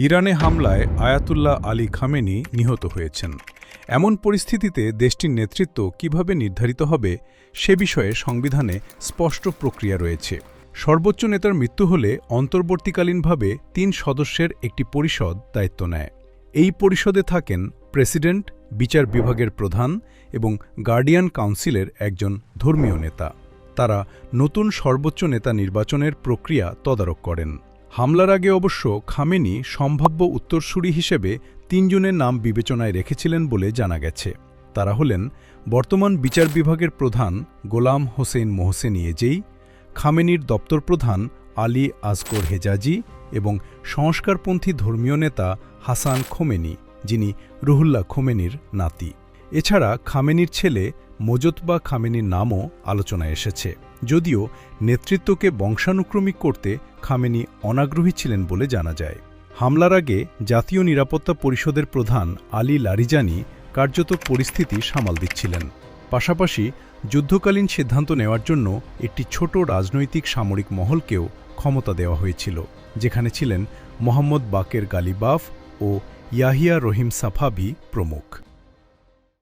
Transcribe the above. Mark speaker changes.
Speaker 1: ইরানে হামলায় Ayatollah Ali Khamenei নিহত হয়েছেন। এমন পরিস্থিতিতে দেশটির নেতৃত্ব কিভাবে নির্ধারিত হবে সে বিষয়ে সংবিধানে স্পষ্ট প্রক্রিয়া রয়েছে। সর্বোচ্চ নেতার মৃত্যু হলে অন্তর্বর্তীকালীনভাবে ৩ সদস্যের একটি পরিষদ দায়িত্ব নেয়। এই পরিষদে থাকেন প্রেসিডেন্ট, বিচার বিভাগের প্রধান এবং গার্ডিয়ান কাউন্সিলের একজন ধর্মীয় নেতা। তারা নতুন সর্বোচ্চ নেতা নির্বাচনের প্রক্রিয়া তদারক করেন। হামলার আগে অবশ্য খামেনি সম্ভাব্য উত্তরসূরি হিসেবে ৩ জনের নাম বিবেচনায় রেখেছিলেন বলে জানা গেছে। তারা হলেন বর্তমান বিচার বিভাগের প্রধান গোলাম হোসেন মোহসেনিয়েজেই, খামেনির দপ্তর প্রধান আলী আসগর হেজাজি এবং সংস্কারপন্থী ধর্মীয় নেতা হাসান খোমেনি, যিনি রুহুল্লাহ খোমেনির নাতি। এছাড়া খামেনির ছেলে মোজতবা খামেনির নামও আলোচনায় এসেছে, যদিও নেতৃত্বকে বংশানুক্রমিক করতে খামেনি অনাগ্রহী ছিলেন বলে জানা যায়। হামলার আগে জাতীয় নিরাপত্তা পরিষদের প্রধান আলী লারিজানি কার্যত পরিস্থিতি সামাল দিচ্ছিলেন। পাশাপাশি যুদ্ধকালীন সিদ্ধান্ত নেওয়ার জন্য একটি ছোট রাজনৈতিক সামরিক মহলকেও ক্ষমতা দেওয়া হয়েছিল, যেখানে ছিলেন মোহাম্মদ বাকের গালিবাফ ও ইয়াহিয়া রহিম সাফাভি প্রমুখ।